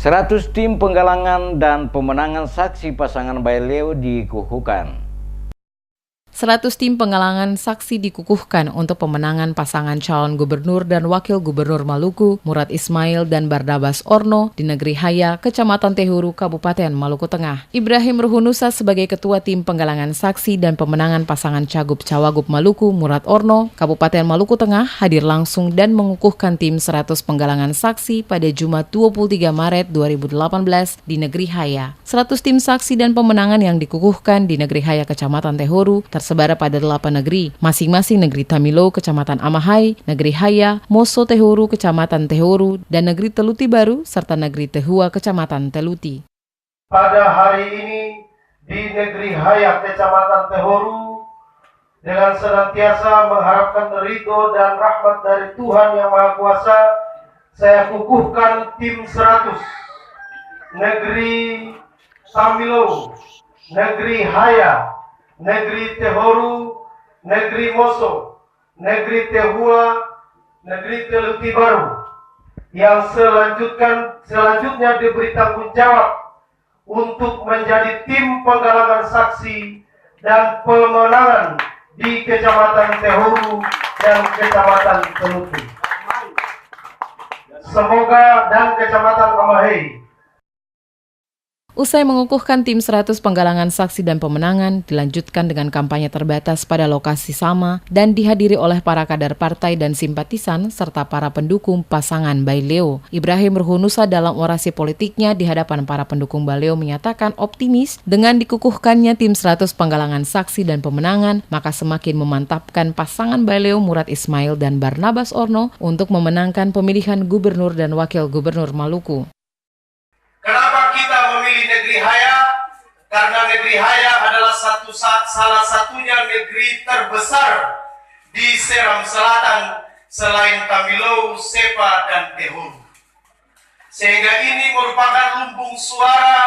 100 tim penggalangan dan pemenangan saksi pasangan Bayi Leo dikukuhkan. 100 tim penggalangan saksi dikukuhkan untuk pemenangan pasangan calon gubernur dan wakil gubernur Maluku, Murad Ismail dan Barnabas Orno di Negeri Haya, Kecamatan Tehuru, Kabupaten Maluku Tengah. Ibrahim Ruhunusa sebagai ketua tim penggalangan saksi dan pemenangan pasangan Cagup-Cawagup Maluku, Murad Orno, Kabupaten Maluku Tengah hadir langsung dan mengukuhkan tim 100 penggalangan saksi pada Jumat 23 Maret 2018 di Negeri Haya. 100 tim saksi dan pemenangan yang dikukuhkan di Negeri Haya, Kecamatan Tehuru tersebar pada 8 negeri, masing-masing Negeri Tamilo, Kecamatan Amahai, Negeri Haya, Moso Tehuru, Kecamatan Tehuru, dan Negeri Teluti Baru, serta Negeri Tehua, Kecamatan Teluti. Pada hari ini di Negeri Haya, Kecamatan Tehuru, dengan senantiasa mengharapkan ridho dan rahmat dari Tuhan Yang Maha Kuasa, saya kukuhkan tim 100 Negeri Tamilo, Negeri Haya, Negeri Tehuru, Negeri Moso, Negeri Tehua, Negeri Teluti Baru, yang selanjutnya diberi tanggung jawab untuk menjadi tim penggalangan saksi dan pemenangan di Kecamatan Tehuru dan Kecamatan Teluti. Semoga dan Kecamatan Amahai. Usai mengukuhkan tim 100 penggalangan saksi dan pemenangan, dilanjutkan dengan kampanye terbatas pada lokasi sama dan dihadiri oleh para kader partai dan simpatisan serta para pendukung pasangan Bayi Leo. Ibrahim Ruhunusa dalam orasi politiknya di hadapan para pendukung Bayi Leo menyatakan optimis dengan dikukuhkannya tim 100 penggalangan saksi dan pemenangan, maka semakin memantapkan pasangan Bayi Leo Murad Ismail dan Barnabas Orno untuk memenangkan pemilihan gubernur dan wakil gubernur Maluku. Kenapa kita memilih Negeri Haya? Karena Negeri Haya adalah salah satunya negeri terbesar di Seram Selatan selain Tamilo, Sepa, dan Tehuru. Sehingga ini merupakan lumbung suara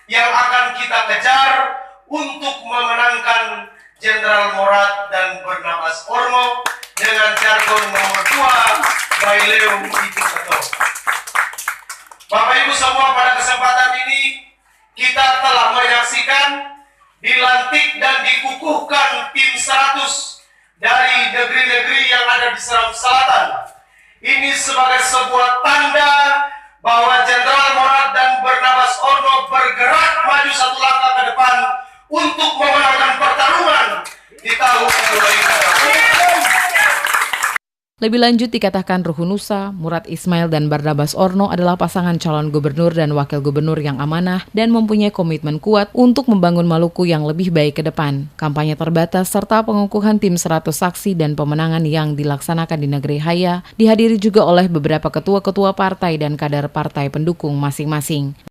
yang akan kita kejar untuk memenangkan Jenderal Murad dan Barnabas Orno dengan jargon nomor 2, Bayi Leo itu betul. Bapak Ibu semua, pada kesempatan ini kita telah menyaksikan dilantik dan dikukuhkan tim 100 dari negeri-negeri yang ada di Seram Selatan. Ini sebagai sebuah tanda bahwa Jenderal Murad dan Barnabas Orno bergerak maju satu langkah ke depan untuk memenangkan pertarungan di tahun 2020. Lebih lanjut dikatakan Ruhunusa, Murad Ismail dan Barnabas Orno adalah pasangan calon gubernur dan wakil gubernur yang amanah dan mempunyai komitmen kuat untuk membangun Maluku yang lebih baik ke depan. Kampanye terbatas serta pengukuhan tim 100 saksi dan pemenangan yang dilaksanakan di Negeri Haya dihadiri juga oleh beberapa ketua-ketua partai dan kader partai pendukung masing-masing.